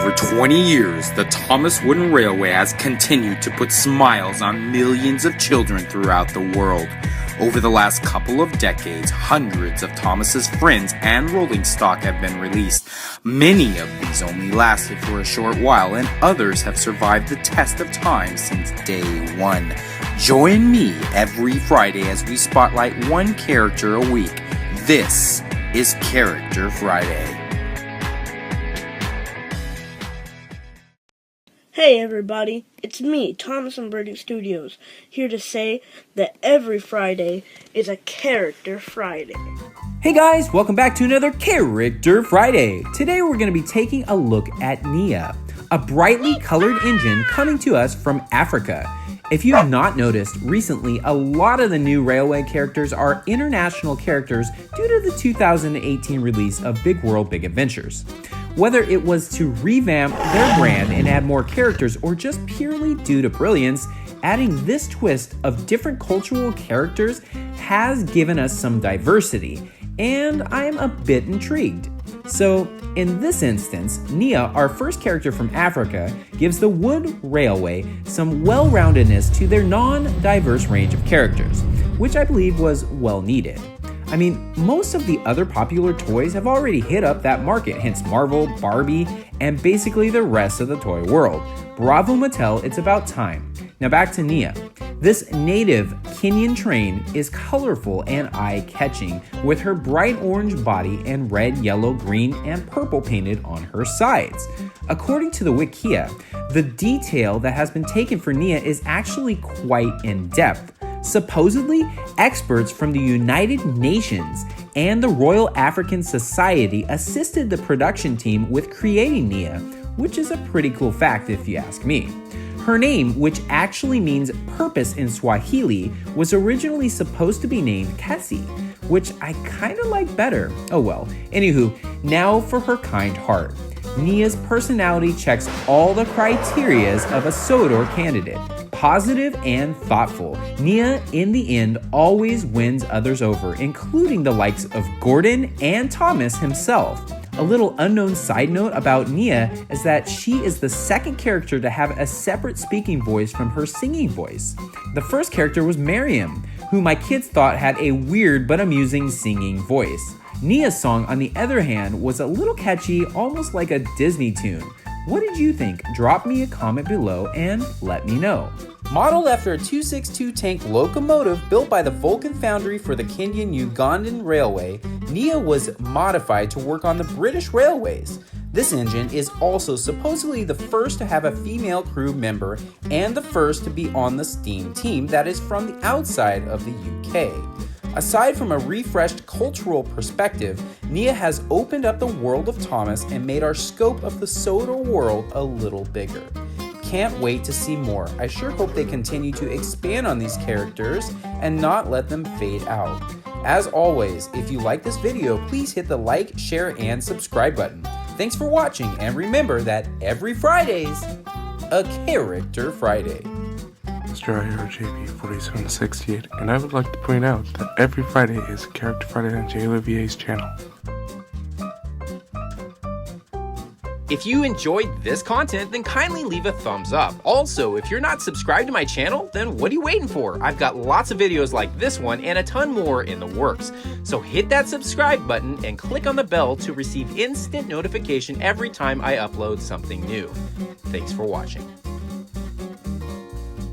over 20 years, the Tomas Wooden Railway has continued to put smiles on millions of children throughout the world. Over the last couple of decades, hundreds of Tomas's friends and rolling stock have been released. Many of these only lasted for a short while, and others have survived the test of time since day one. Join me every Friday as we spotlight one character a week. This is Character Friday. Hey everybody, it's me, Thomas from Birdie Studios, here to say that every Friday is a Character Friday. Hey guys, welcome back to another Character Friday. Today we're going to be taking a look at NIA, a brightly colored engine coming to us from Africa. If you have not noticed, recently a lot of the new railway characters are international characters due to the 2018 release of Big World Big Adventures. Whether it was to revamp their brand and add more characters or just purely due to brilliance, adding this twist of different cultural characters has given us some diversity, and I'm a bit intrigued. So, in this instance, NIA, our first character from Africa, gives the Wood Railway some well-roundedness to their non-diverse range of characters, which I believe was well needed. I mean, most of the other popular toys have already hit up that market, hence Marvel, Barbie, and basically the rest of the toy world. Bravo Mattel, it's about time. Now back to NIA. This native Kenyan train is colorful and eye-catching, with her bright orange body and red, yellow, green, and purple painted on her sides. According to the Wikia, the detail that has been taken for NIA is actually quite in-depth. Supposedly, experts from the United Nations and the Royal African Society assisted the production team with creating NIA, which is a pretty cool fact if you ask me. Her name, which actually means purpose in Swahili, was originally supposed to be named Cassie, which I kinda like better. Oh well. Anywho, now for her kind heart. NIA's personality checks all the criterias of a Sodor candidate. Positive and thoughtful, NIA in the end always wins others over, including the likes of Gordon and Thomas himself. A little unknown side note about NIA is that she is the second character to have a separate speaking voice from her singing voice. The first character was Miriam, who my kids thought had a weird but amusing singing voice. NIA's song, on the other hand, was a little catchy, almost like a Disney tune. What did you think? Drop me a comment below and let me know. Modeled after a 262 tank locomotive built by the Vulcan Foundry for the Kenyan-Ugandan Railway, NIA was modified to work on the British railways. This engine is also supposedly the first to have a female crew member and the first to be on the steam team that is from the outside of the UK. Aside from a refreshed cultural perspective, NIA has opened up the world of Thomas and made our scope of the Sodor world a little bigger. Can't wait to see more. I sure hope they continue to expand on these characters and not let them fade out. As always, if you like this video, please hit the like, share, and subscribe button. Thanks for watching, and remember that every Friday's a Character Friday. Mr. IRJB4768, and I would like to point out that every Friday is Character Friday on Louvier's channel. If you enjoyed this content, then kindly leave a thumbs up. Also, if you're not subscribed to my channel, then what are you waiting for? I've got lots of videos like this one and a ton more in the works. So hit that subscribe button and click on the bell to receive instant notification every time I upload something new. Thanks for watching.